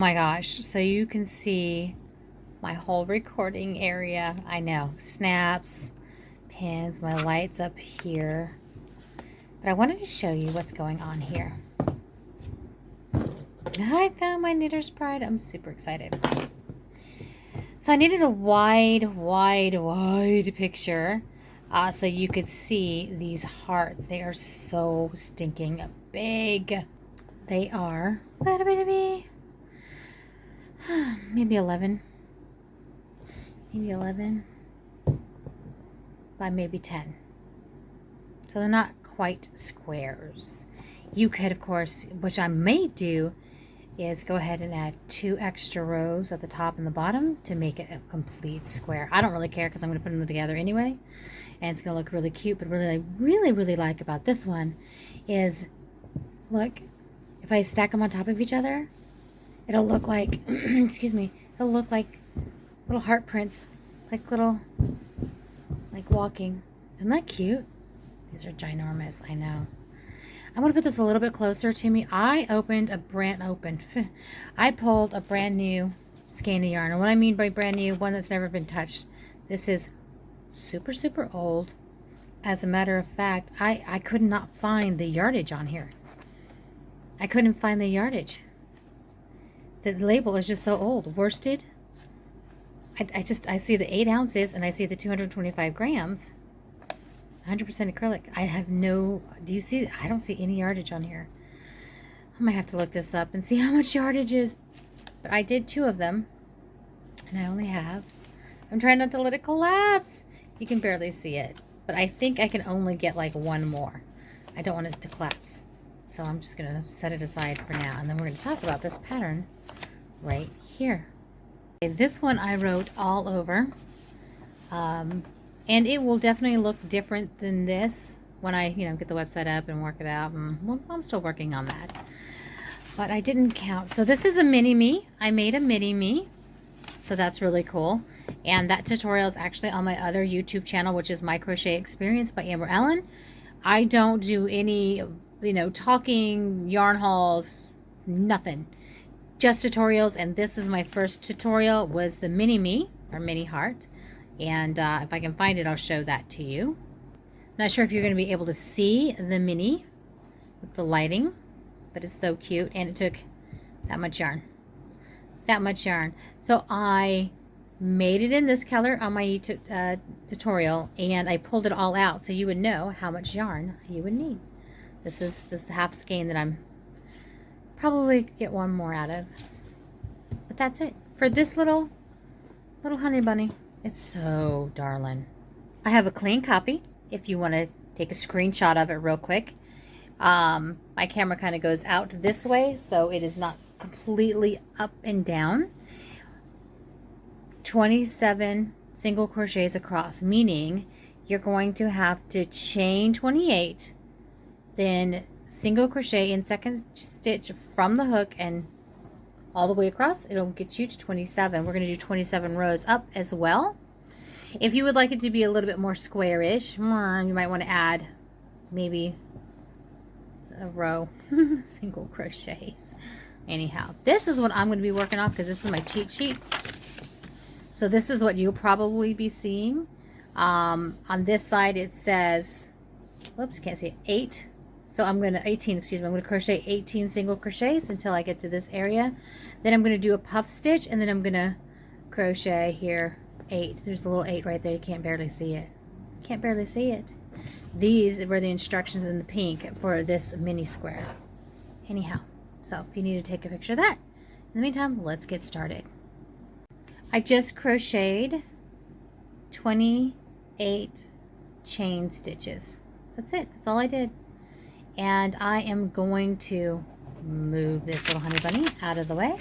My gosh, so you can see my whole recording area. I know, snaps, pins, my lights up here. But I wanted to show you what's going on here. I found my Knitter's Pride. I'm super excited. So I needed a wide picture so you could see these hearts. They are so stinking big. They are maybe 11 by maybe 10. So they're not quite squares. You could, of course, which I may do, is go ahead and add 2 extra rows at the top and the bottom to make it a complete square. I don't really care because I'm going to put them together anyway, and it's going to look really cute. But really, I really like about this one is, look, if I stack them on top of each other, it'll look like, excuse me, it'll look like little heart prints, like little, like walking. Isn't that cute? These are ginormous, I know. I'm going to put this a little bit closer to me. I pulled a brand new skein of yarn. And what I mean by brand new, one that's never been touched. This is super old. As a matter of fact, I could not find the yardage on here. I couldn't find the yardage. The label is just so old. Worsted. I see the 8 ounces and I see the 225 grams. 100% acrylic. I have no, do you see? I don't see any yardage on here. I might have to look this up and see how much yardage is. But I did 2 of them. And I only have, I'm trying not to let it collapse. You can barely see it. But I think I can only get like 1 more. I don't want it to collapse. So I'm just going to set it aside for now. And then we're going to talk about this pattern right here. Okay, this one I wrote all over. And it will definitely look different than this when I, get the website up and work it out. Well, I'm still working on that. But I didn't count. So this is a mini me. I made a mini me. So that's really cool. And that tutorial is actually on my other YouTube channel, which is My Crochet Experience by Amber Ellen. I don't do any, talking, yarn hauls, nothing. Just tutorials. And this is my first tutorial, was the mini me, or mini heart. And if I can find it, I'll show that to you. Not sure if you're going to be able to see the mini with the lighting, but it's so cute. And it took that much yarn. That much yarn. So I made it in this color on my tutorial, and I pulled it all out so you would know how much yarn you would need. This is the half skein that I'm probably get 1 more out of. But that's it for this little honey bunny. It's so darling. I have a clean copy if you want to take a screenshot of it real quick. My camera kind of goes out this way, so it is not completely up and down. 27 single crochets across, meaning you're going to have to chain 28, then single crochet in second stitch from the hook and all the way across. It'll get you to 27. We're going to do 27 rows up as well. If you would like it to be a little bit more squarish, you might want to add maybe a row single crochets. Anyhow, this is what I'm going to be working off because this is my cheat sheet. So this is what you'll probably be seeing. On this side it says, whoops, can't see it, 8. So I'm going to, 18, excuse me, I'm going to crochet 18 single crochets until I get to this area. Then I'm going to do a puff stitch, and then I'm going to crochet here 8. There's a little 8 right there. You can't barely see it. Can't barely see it. These were the instructions in the pink for this mini square. Anyhow, so if you need to take a picture of that. In the meantime, let's get started. I just crocheted 28 chain stitches. That's it. That's all I did. And I am going to move this little honey bunny out of the way.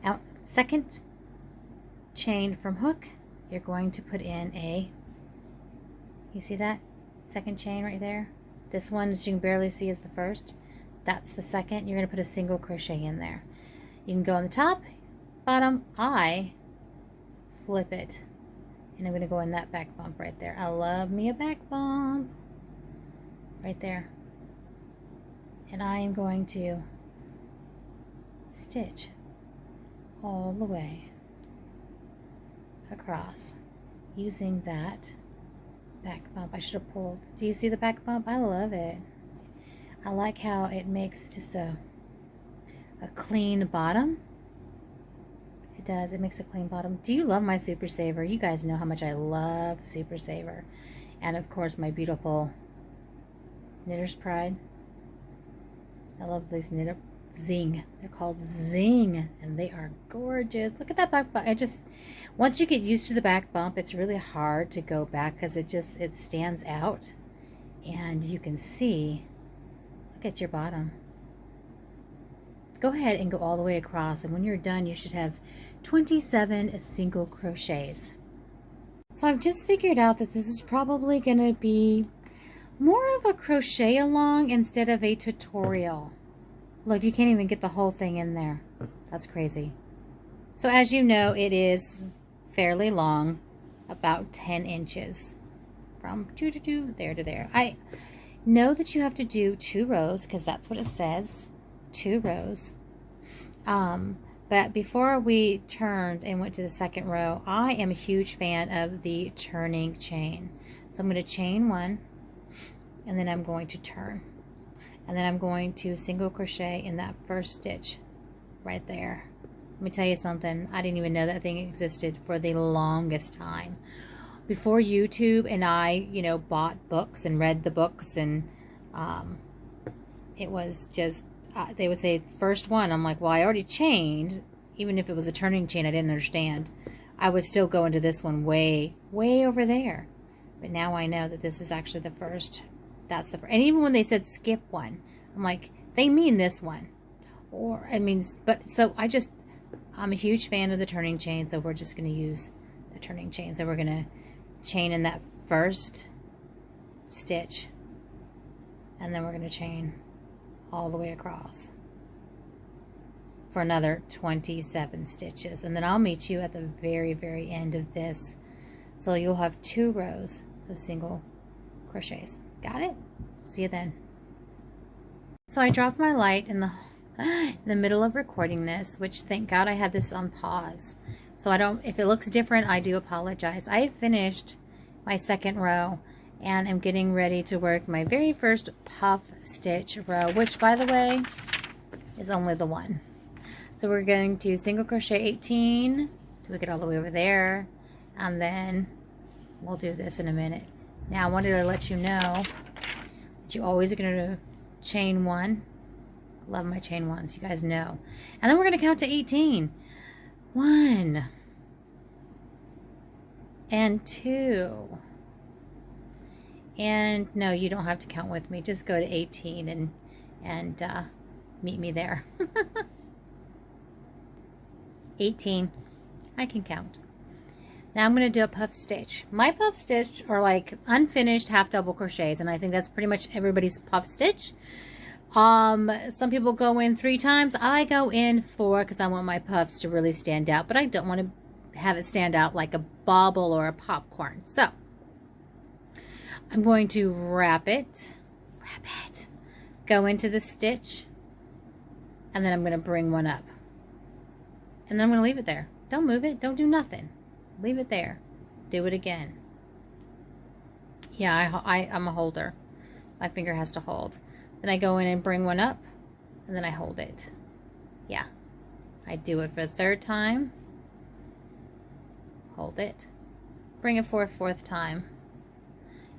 Now, second chain from hook, you're going to put in a, you see that? Second chain right there. This one, as you can barely see, is the first. That's the second. You're going to put a single crochet in there. You can go on the top, bottom. I flip it. And I'm going to go in that back bump right there. I love me a back bump. Right there. And I am going to stitch all the way across using that back bump. I should have pulled. Do you see the back bump? I love it. I like how it makes just a clean bottom. It does. It makes a clean bottom. Do you love my Super Saver? You guys know how much I love Super Saver. And of course my beautiful Knitter's Pride. I love these knit Zing. They're called Zing, and they are gorgeous. Look at that back bump. Once you get used to the back bump, it's really hard to go back because it stands out, and you can see. Look at your bottom. Go ahead and go all the way across, and when you're done, you should have 27 single crochets. So I've just figured out that this is probably going to be more of a crochet along instead of a tutorial. Look, you can't even get the whole thing in there. That's crazy. So as you know, it is fairly long, about 10 inches. From there to there. I know that you have to do 2 rows because that's what it says. 2 rows. But before we turned and went to the second row, I am a huge fan of the turning chain. So I'm going to chain 1, and then I'm going to turn. And then I'm going to single crochet in that first stitch right there. Let me tell you something. I didn't even know that thing existed for the longest time. Before YouTube and I, you know, bought books and read the books, and it was just, they would say first one. I'm like, well, I already chained. Even if it was a turning chain I didn't understand, I would still go into this one way over there. But now I know that this is actually the first. That's the first. And even when they said skip one, I'm like, they mean this one. Or, I mean, but so I'm a huge fan of the turning chain, so we're just going to use the turning chain. So we're going to chain in that first stitch, and then we're going to chain all the way across for another 27 stitches. And then I'll meet you at the very end of this. So you'll have 2 rows of single crochets. Got it? See you then. So I dropped my light in the middle of recording this, which thank God I had this on pause. So if it looks different, I do apologize. I finished my second row and I'm getting ready to work my very first puff stitch row, which by the way is only the one. So we're going to single crochet 18 till we get all the way over there, and then we'll do this in a minute. Now I wanted to let you know that you always are going to chain 1. Love my chain 1s, you guys know. And then we're going to count to 18. 1 and 2. And no, you don't have to count with me. Just go to 18 and meet me there. 18. I can count. Now I'm going to do a puff stitch. My puff stitch are like unfinished half double crochets, and I think that's pretty much everybody's puff stitch. Some people go in 3 times. I go in 4 because I want my puffs to really stand out, but I don't want to have it stand out like a bauble or a popcorn. So I'm going to wrap it, go into the stitch, and then I'm going to bring one up. And then I'm going to leave it there. Don't move it. Don't do nothing. Leave it there. Do it again. Yeah, I'm a holder. My finger has to hold. Then I go in and bring one up, and then I hold it. Yeah. I do it for the 3rd time. Hold it. Bring it for a 4th time.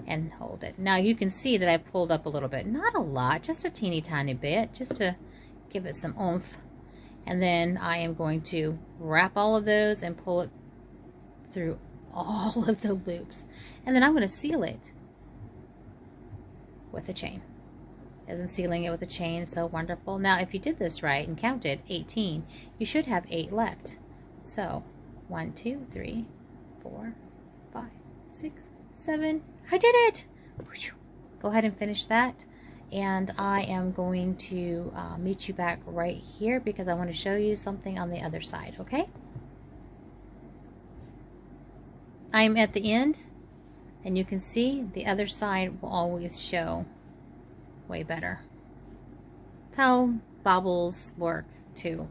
And hold it. Now you can see that I pulled up a little bit. Not a lot, just a teeny tiny bit, just to give it some oomph. And then I am going to wrap all of those and pull it through all of the loops. And then I'm going to seal it with a chain. Isn't sealing it with a chain so wonderful? Now if you did this right and counted 18, you should have 8 left. So 1, 2, 3, 4, 5, 6, 7. I did it! Go ahead and finish that. And I am going to meet you back right here because I want to show you something on the other side, okay? I'm at the end, and you can see the other side will always show way better. That's how bobbles work too.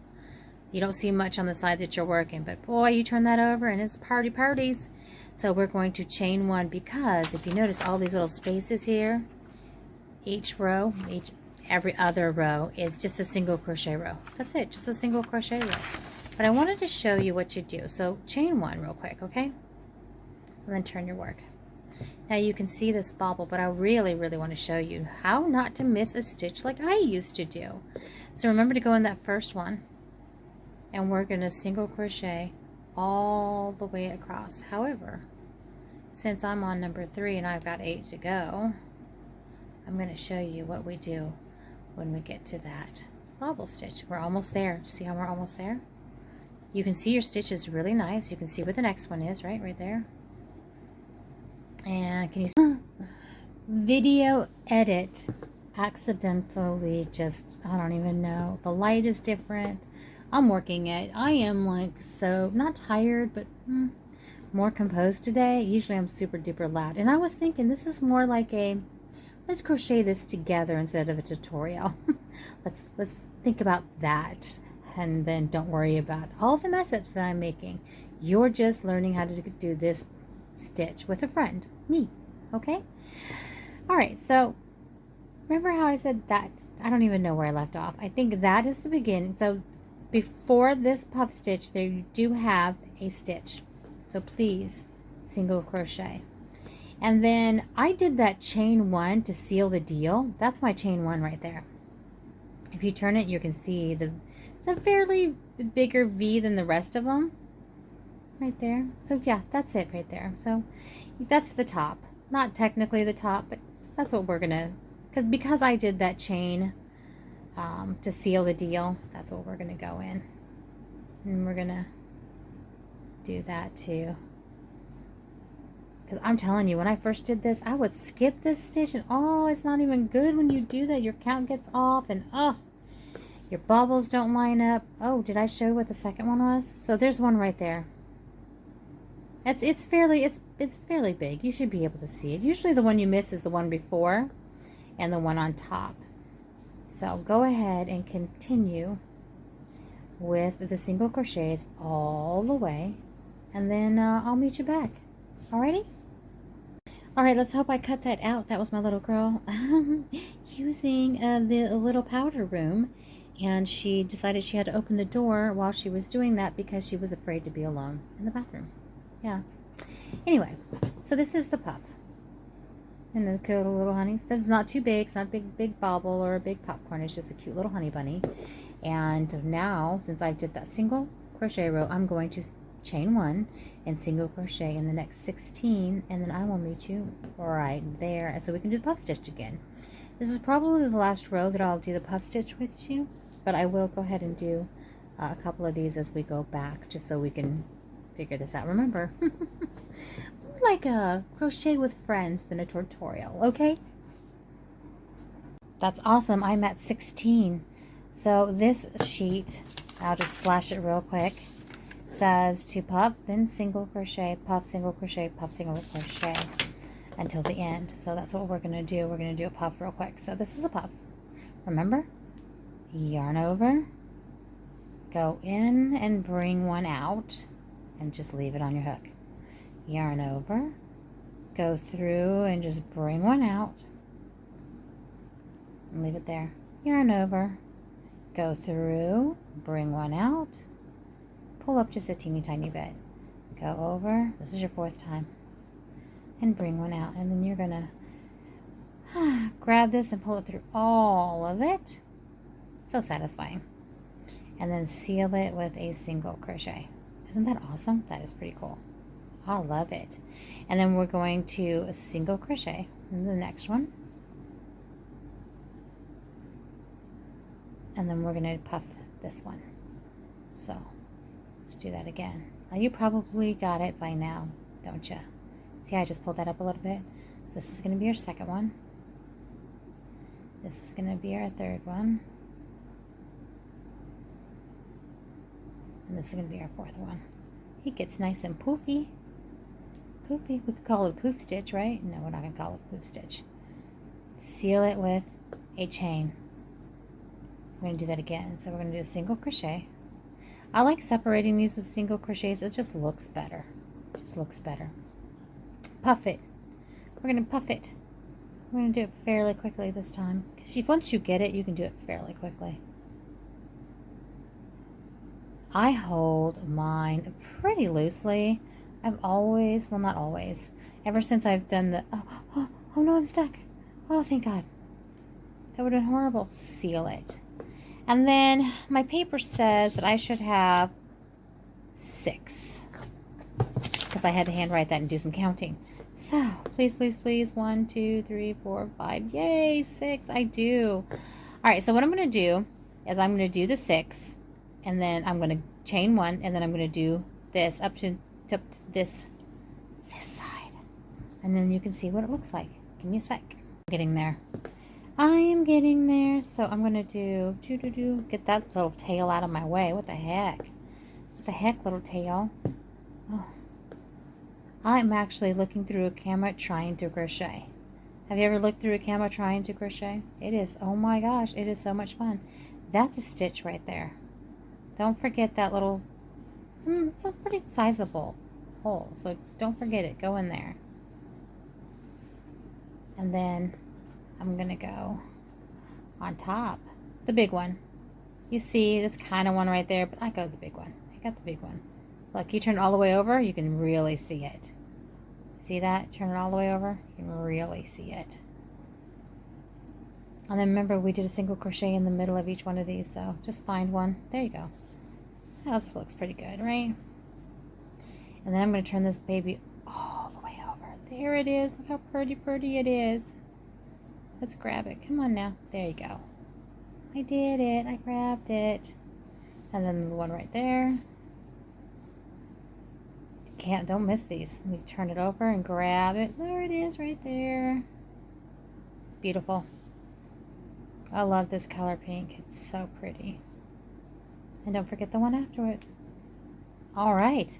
You don't see much on the side that you're working, but boy, you turn that over and it's parties. So we're going to chain 1, because if you notice all these little spaces here, each row, every other row is just a single crochet row. That's it, just a single crochet row. But I wanted to show you what you do. So chain 1 real quick, okay? And then turn your work. Now you can see this bobble, but I really want to show you how not to miss a stitch like I used to do. So remember to go in that first one, and we're going to single crochet all the way across. However, since I'm on number 3 and I've got 8 to go, I'm going to show you what we do when we get to that bobble stitch. We're almost there. See how we're almost there? You can see your stitch is really nice. You can see where the next one is, right there. And can you see? Video edit accidentally just, I don't even know. The light is different. I'm working it. I am like so, not tired, but more composed today. Usually I'm super duper loud. And I was thinking this is more like a, let's crochet this together instead of a tutorial. let's think about that. And then don't worry about all the mess ups that I'm making. You're just learning how to do this stitch with a friend, me, okay? All right, so remember how I said that? I don't even know where I left off. I think that is the beginning. So before this puff stitch, there you do have a stitch. So please single crochet. And then I did that chain 1 to seal the deal. That's my chain 1 right there. If you turn it, you can see it's a fairly bigger V than the rest of them. Right there. So yeah, that's it right there. So that's the top. Not technically the top, but that's what we're gonna, because I did that chain to seal the deal, that's what we're gonna go in. And we're gonna do that too. Because I'm telling you, when I first did this, I would skip this stitch, and oh, it's not even good when you do that. Your count gets off, and oh, your bobbles don't line up. Oh, did I show what the second one was? So there's one right there. It's fairly big. You should be able to see it. Usually the one you miss is the one before and the one on top. So go ahead and continue with the single crochets all the way, and then I'll meet you back. Alrighty? Alright, let's hope I cut that out. That was my little girl using the little powder room, and she decided she had to open the door while she was doing that because she was afraid to be alone in the bathroom. Yeah. Anyway, so this is the puff. And the cute little honeys. This is not too big. It's not a big bobble or a big popcorn. It's just a cute little honey bunny. And now, since I did that single crochet row, I'm going to chain 1 and single crochet in the next 16, and then I will meet you right there, and so we can do the puff stitch again. This is probably the last row that I'll do the puff stitch with you, but I will go ahead and do a couple of these as we go back, just so we can figure this out. Remember, more like a crochet with friends than a tutorial, okay? That's awesome. I'm at 16. So this sheet, I'll just flash it real quick, says to puff, then single crochet, puff, single crochet, puff, single crochet until the end. So that's what we're going to do. We're going to do a puff real quick. So this is a puff. Remember, yarn over, go in and bring one out, and just leave it on your hook. Yarn over, go through and just bring one out and leave it there. Yarn over, go through, bring one out, pull up just a teeny tiny bit, go over, this is your 4th time, and bring one out, and then you're gonna grab this and pull it through all of it. So satisfying. And then seal it with a single crochet. Isn't that awesome? That is pretty cool. I love it. And then we're going to a single crochet in the next one. And then we're going to puff this one. So let's do that again. Now you probably got it by now, don't you? See, I just pulled that up a little bit. So this is going to be our 2nd one. This is going to be our 3rd one. And this is going to be our 4th one. It gets nice and poofy. Poofy. We could call it a poof stitch, right? No, we're not going to call it a poof stitch. Seal it with a chain. We're going to do that again. So we're going to do a single crochet. I like separating these with single crochets. It just looks better. It just looks better. Puff it. We're going to puff it. We're going to do it fairly quickly this time. Because once you get it, you can do it fairly quickly. I hold mine pretty loosely. I've always, well, not always, ever since I've done the, oh no, I'm stuck. Oh, thank God. That would have been horrible. Seal it. And then my paper says that I should have 6. Because I had to handwrite that and do some counting. So, please, please, please. 1, 2, 3, 4, 5. Yay, 6. I do. All right, so what I'm going to do is I'm going to do the 6. And then I'm going to chain 1. And then I'm going to do this up to this side. And then you can see what it looks like. Give me a sec. I'm getting there. I am getting there. So I'm going to get that little tail out of my way. What the heck? What the heck, little tail? Oh. I'm actually looking through a camera trying to crochet. Have you ever looked through a camera trying to crochet? It is, oh my gosh, it is so much fun. That's a stitch right there. Don't forget that little, it's a pretty sizable hole. So don't forget it. Go in there. And then I'm going to go on top. The big one. You see, that's kind of one right there, but I go the big one. I got the big one. Look, you turn it all the way over, you can really see it. See that? Turn it all the way over, you can really see it. And then remember, we did a single crochet in the middle of each one of these, so just find one. There you go. That looks pretty good, right? And then I'm going to turn this baby all the way over. There it is. Look how pretty it is. Let's grab it. Come on now. There you go. I did it. I grabbed it. And then the one right there. Don't miss these. Let me turn it over and grab it. There it is right there. Beautiful. I love this color pink. It's so pretty. And don't forget the one after it. All right.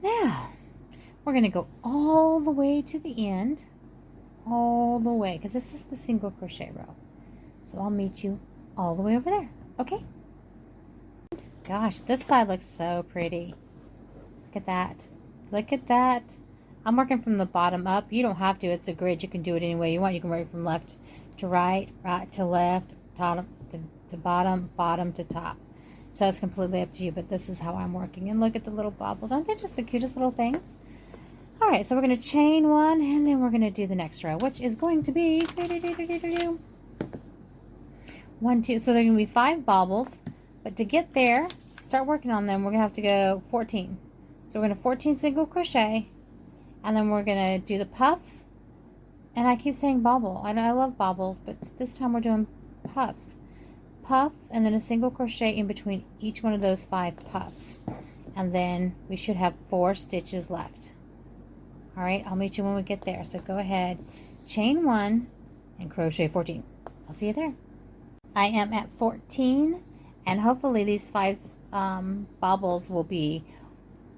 Now, we're going to go all the way to the end. All the way. Because this is the single crochet row. So I'll meet you all the way over there. Okay? Gosh, this side looks so pretty. Look at that. Look at that. I'm working from the bottom up. You don't have to. It's a grid. You can do it any way you want. You can work from left to right, right to left, top to bottom, bottom to top. So it's completely up to you, but this is how I'm working. And look at the little bobbles. Aren't they just the cutest little things? All right, so we're going to chain 1, and then we're going to do the next row, which is going to be 1, 2. So there are going to be 5 bobbles, but to get there, start working on them, we're going to have to go 14. So we're going to 14 single crochet, and then we're going to do the puff, and I keep saying bobble. I know I love bobbles, but this time we're doing puffs. Puff, and then a single crochet in between each one of those 5 puffs. And then we should have 4 stitches left. All right, I'll meet you when we get there. So go ahead, chain 1 and crochet 14. I'll see you there. I am at 14, and hopefully these 5 bobbles will be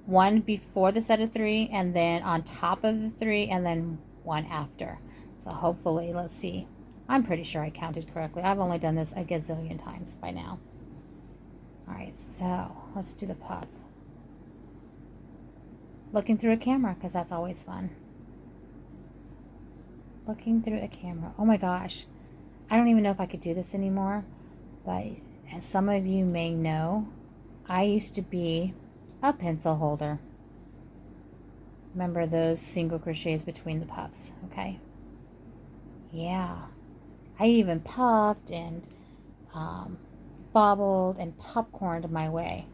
1 before the set of 3, and then on top of the 3, and then 1 after. So hopefully, let's see. I'm pretty sure I counted correctly. I've only done this a gazillion times by now. All right, so let's do the puff. Looking through a camera, because that's always fun. Looking through a camera. Oh my gosh. I don't even know if I could do this anymore, but as some of you may know, I used to be a pencil holder. Remember those single crochets between the puffs, okay? Yeah. I even puffed and bobbled and popcorned my way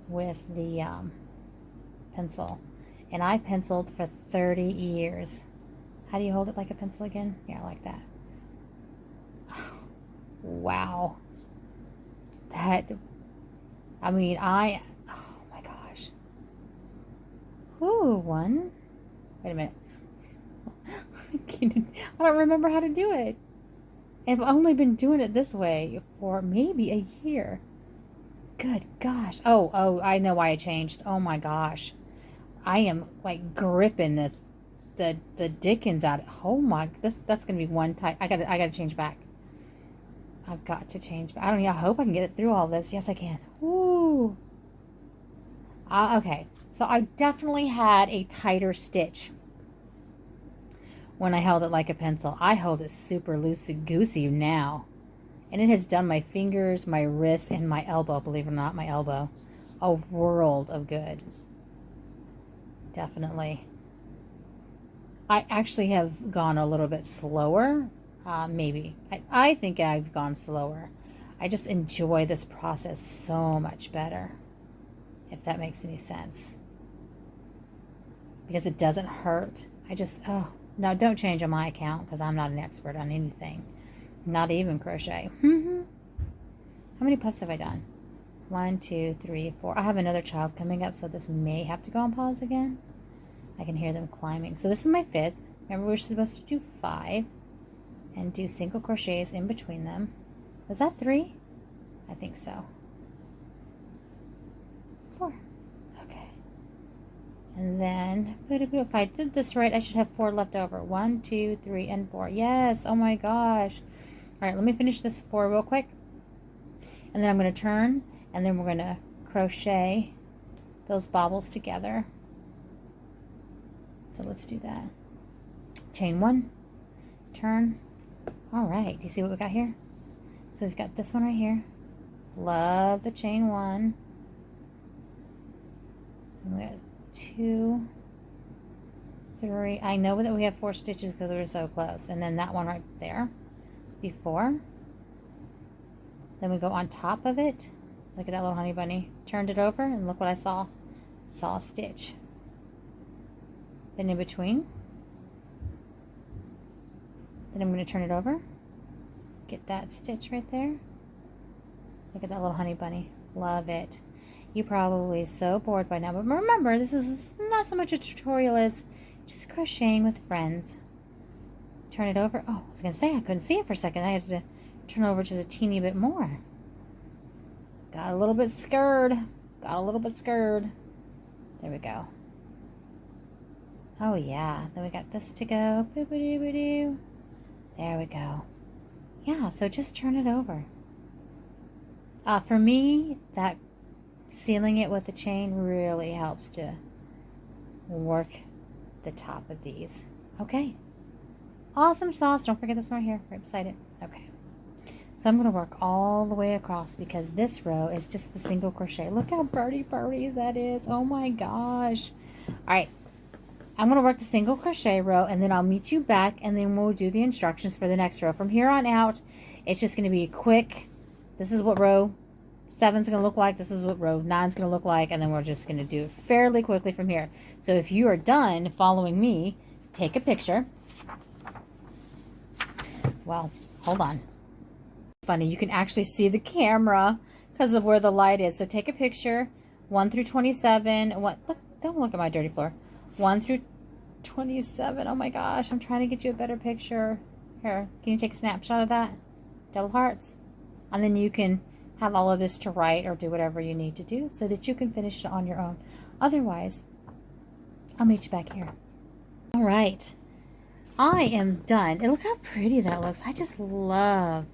with the pencil. And I penciled for 30 years. How do you hold it like a pencil again? Yeah, like that. Wow. That, I mean, oh my gosh. Ooh, 1. Wait a minute. I don't remember how to do it. I've only been doing it this way for maybe a year. Good gosh. Oh, I know why I changed. Oh my gosh. I am like gripping the dickens out. Oh my, that's gonna be one type. I gotta change back. I've got to change. I hope I can get through all this. Yes, I can. Ooh. Okay, so I definitely had a tighter stitch when I held it like a pencil. I hold it super loosey-goosey now. And it has done my fingers, my wrist, and my elbow, believe it or not, my elbow, a world of good. Definitely. I actually have gone a little bit slower, maybe. I think I've gone slower. I just enjoy this process so much better, if that makes any sense. Because it doesn't hurt. Oh, no, don't change on my account because I'm not an expert on anything. Not even crochet. How many puffs have I done? 1, 2, 3, 4. I have another child coming up, so this may have to go on pause again. I can hear them climbing. So this is my 5th. Remember, we were supposed to do 5 and do single crochets in between them. Was that 3? I think so. 4. Okay. And then, if I did this right, I should have 4 left over. 1, 2, 3, and 4. Yes. Oh my gosh. All right, let me finish this 4 real quick. And then I'm going to turn, and then we're going to crochet those bobbles together. So let's do that. Chain 1, turn. All right, do you see what we got here? So we've got this one right here. Love the chain 1. And we got 2, 3. I know that we have 4 stitches because we were so close. And then that one right there before. Then we go on top of it. Look at that little honey bunny. Turned it over and look what I saw. Saw a stitch. Then in between. Then I'm going to turn it over. Get that stitch right there. Look at that little honey bunny. Love it. You're probably so bored by now. But remember, this is not so much a tutorial as just crocheting with friends. Turn it over. Oh, I was going to say I couldn't see it for a second. I had to turn over just a teeny bit more. Got a little bit scared. There we go. Oh yeah, then we got this to go. Boop-a-doo-ba-doo. There we go. Yeah, so just turn it over. For me, that sealing it with a chain really helps to work the top of these. Okay. Awesome sauce. Don't forget this one right here, right beside it. Okay. So I'm going to work all the way across because this row is just the single crochet. Look how birdies that is. Oh my gosh. All right. I'm going to work the single crochet row and then I'll meet you back and then we'll do the instructions for the next row. From here on out, it's just going to be quick. This is what row 7 is going to look like. This is what row 9 is going to look like. And then we're just going to do it fairly quickly from here. So if you are done following me, take a picture. Well, hold on. Funny, you can actually see the camera because of where the light is. So take a picture. 1 through 27. What? Look! Don't look at my dirty floor. 1 through 27. Oh my gosh! I'm trying to get you a better picture. Here, can you take a snapshot of that? Double hearts, and then you can have all of this to write or do whatever you need to do so that you can finish it on your own. Otherwise, I'll meet you back here. All right, I am done. And look how pretty that looks. I just love.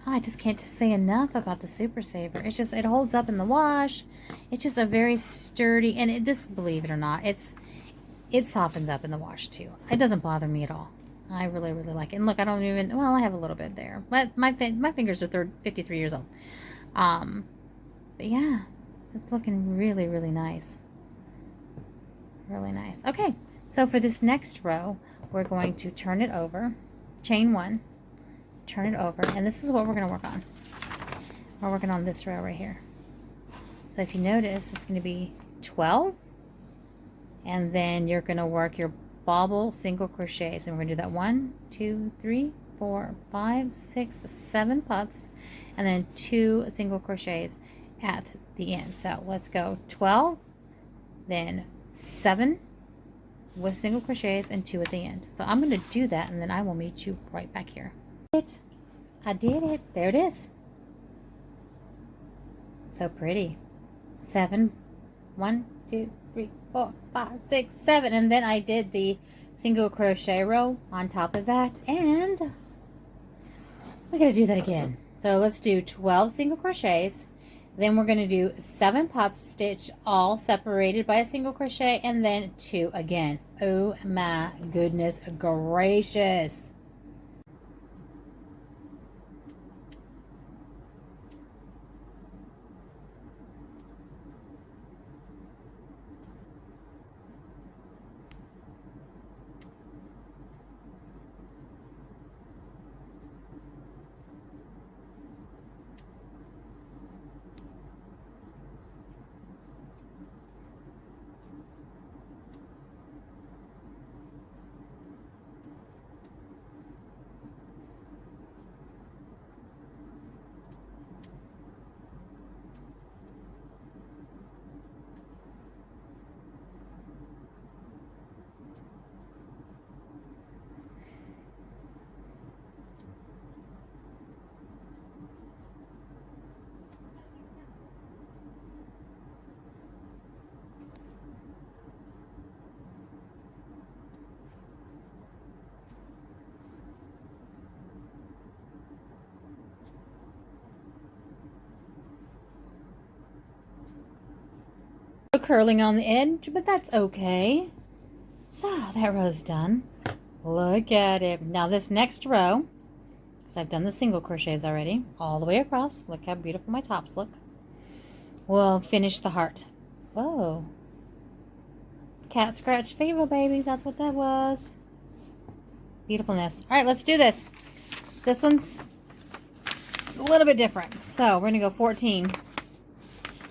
I just can't say enough about the Super Saver. It's just, it holds up in the wash. It's just a very sturdy, and this, believe it or not, it softens up in the wash too. It doesn't bother me at all. I really, really like it. And look, I don't even, well, I have a little bit there. But my fingers are 53 years old. But yeah, it's looking really, really nice. Really nice. Okay, so for this next row, we're going to turn it over, chain 1. Turn it over, and this is what we're going to work on. We're working on this row right here. So if you notice, it's going to be 12, and then you're going to work your bobble single crochets, and we're going to do that 1, 2, 3, 4, 5, 6, 7 puffs, and then 2 single crochets at the end. So let's go 12, then 7 with single crochets and 2 at the end. So I'm going to do that, and then I will meet you right back here. I did it. There it is. So pretty. 7, 1, 2, 3, 4, 5, 6, 7, and then I did the single crochet row on top of that, and we gotta do that again. So let's do 12 single crochets, Then we're going to do 7 puff stitch, all separated by a single crochet, and then 2 again. Oh my goodness gracious. Curling on the edge, but that's okay. So that row's done. Look at it. Now this next row, because I've done the single crochets already, all the way across. Look how beautiful my tops look. We'll finish the heart. Whoa. Cat scratch fever, baby. That's what that was. Beautifulness. All right, let's do this. This one's a little bit different. So we're going to go 14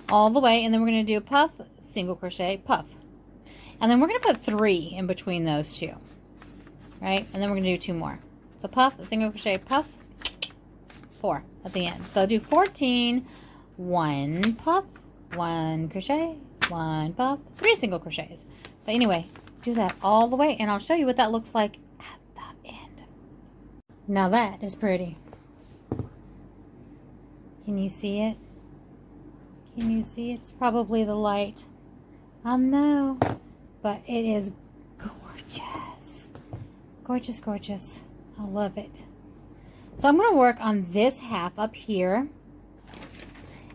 all the way, and then we're going to do a puff, single crochet, puff. And then we're going to put 3 in between those two. Right? And then we're going to do 2 more. So puff, single crochet, puff, 4 at the end. So do 14, 1 puff, 1 crochet, 1 puff, 3 single crochets. But anyway, do that all the way, and I'll show you what that looks like at the end. Now that is pretty. Can you see it? Can you see? It's probably the light. No, but it is gorgeous. Gorgeous, gorgeous. I love it. So I'm going to work on this half up here.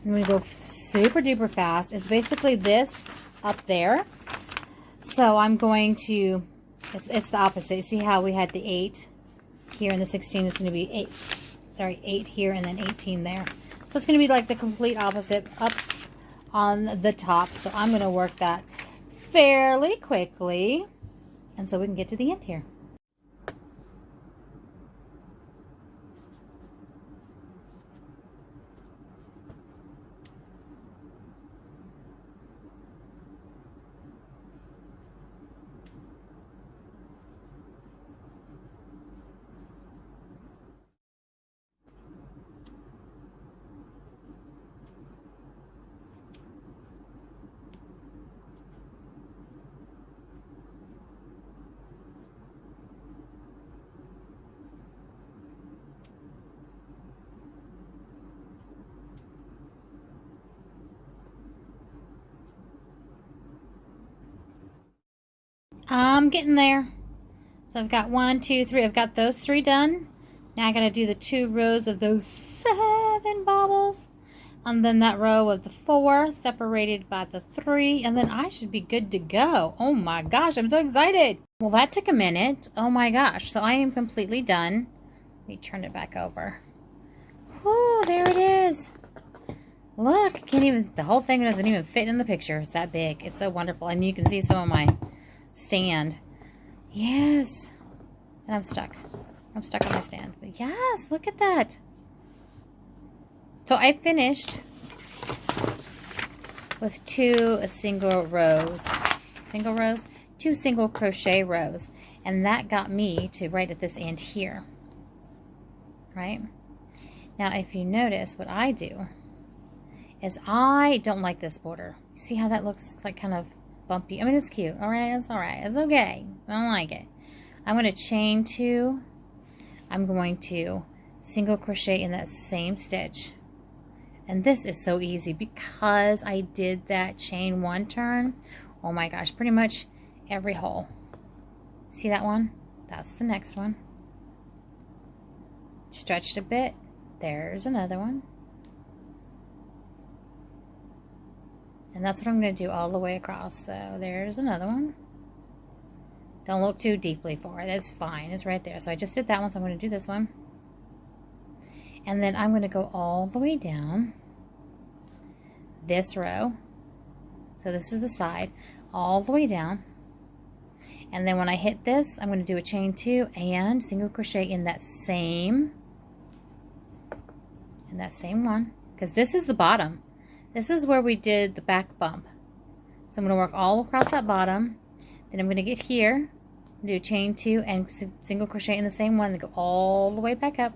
I'm going to go super duper fast. It's basically this up there. So I'm going to, it's the opposite. See how we had the 8 here and the 16 is going to be 8 here and then 18 there. So it's going to be like the complete opposite up on the top. So I'm going to work that fairly quickly, and so we can get to the end here. I'm getting there. So I've got 1, 2, 3. I've got those 3 done. Now I got to do the 2 rows of those 7 bobbles. And then that row of the 4 separated by the 3. And then I should be good to go. Oh my gosh, I'm so excited. Well, that took a minute. Oh my gosh. So I am completely done. Let me turn it back over. Oh, there it is. Look, can't even, the whole thing doesn't even fit in the picture. It's that big. It's so wonderful. And you can see some of my stand. Yes. And I'm stuck. I'm stuck on my stand. But yes, look at that. So I finished with 2 single rows. 2 single crochet rows. And that got me to right at this end here. Right? Now if you notice, what I do is I don't like this border. See how that looks like kind of bumpy? I mean, it's cute. Alright, it's alright. It's okay. I don't like it. I'm going to chain 2. I'm going to single crochet in that same stitch. And this is so easy because I did that chain 1 turn. Oh my gosh, pretty much every hole. See that one? That's the next one. Stretched a bit. There's another one. And that's what I'm going to do all the way across. So there's another one. Don't look too deeply for it. It's fine. It's right there. So I just did that one, so I'm going to do this one. And then I'm going to go all the way down this row. So this is the side, all the way down. And then when I hit this, I'm going to do a chain 2 and single crochet in that same one, because this is the bottom. This is where we did the back bump. So I'm going to work all across that bottom. Then I'm going to get here, do a chain 2 and single crochet in the same one, then go all the way back up,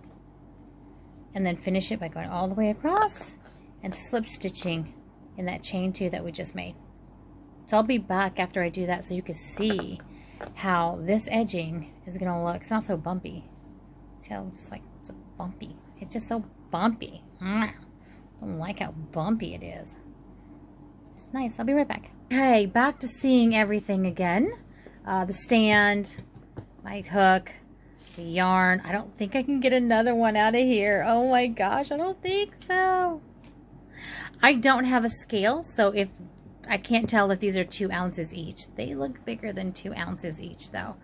and then finish it by going all the way across and slip stitching in that chain 2 that we just made. So I'll be back after I do that so you can see how this edging is going to look. It's not so bumpy. See how it's just like so bumpy. It's just so bumpy. I don't like how bumpy it is. It's nice. I'll be right back. Okay, back to seeing everything again. The stand, my hook, the yarn. I don't think I can get another one out of here. Oh my gosh, I don't think so. I don't have a scale, so if I can't tell if these are 2 ounces each. They look bigger than 2 ounces each though.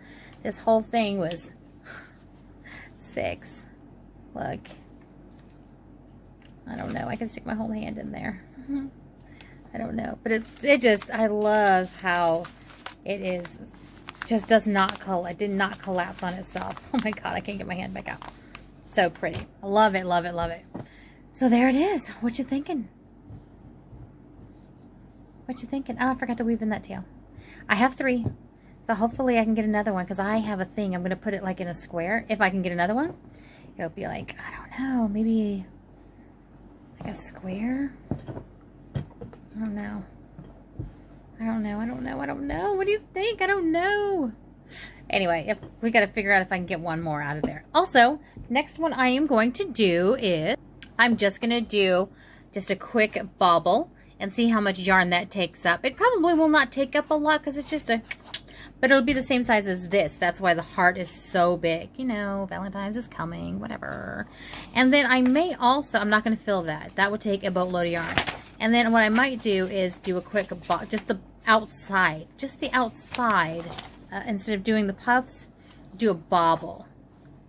This whole thing was 6. Look. I don't know. I can stick my whole hand in there. I don't know. But it just, I love how it is, just does not it did not collapse on itself. Oh my God, I can't get my hand back out. So pretty. I love it, love it, love it. So there it is. What you thinking? What you thinking? Oh, I forgot to weave in that tail. I have 3. So hopefully I can get another one because I have a thing. I'm going to put it like in a square. If I can get another one, it'll be like, I don't know, maybe like a square. I don't know. I don't know. I don't know. I don't know. What do you think? I don't know. Anyway, if we got to figure out if I can get one more out of there. Also, next one I am going to do is I'm just going to do just a quick bobble and see how much yarn that takes up. It probably will not take up a lot because it's just a, but it'll be the same size as this. That's why the heart is so big. You know, Valentine's is coming, whatever. And then I may also, I'm not going to fill that. That would take a boatload of yarn. And then what I might do is do a quick, just the outside. Just the outside. Instead of doing the puffs, do a bobble.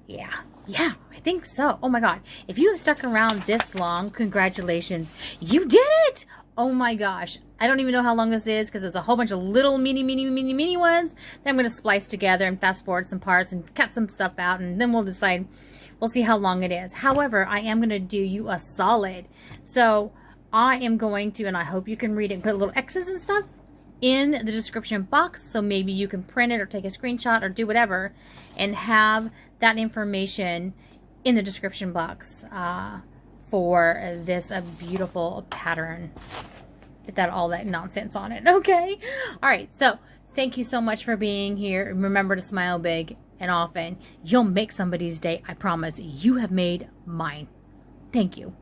Yeah, I think so. Oh my God. If you have stuck around this long, congratulations. You did it! Oh my gosh. I don't even know how long this is because there's a whole bunch of little mini ones that I'm going to splice together and fast forward some parts and cut some stuff out, and then we'll decide, we'll see how long it is. However, I am going to do you a solid. So I am going to, and I hope you can read it and put little X's and stuff in the description box, so maybe you can print it or take a screenshot or do whatever and have that information in the description box for this beautiful pattern without all that nonsense on it. Okay, all right, so thank you so much for being here. Remember to smile big and often. You'll make somebody's day. I promise. You have made mine. Thank you.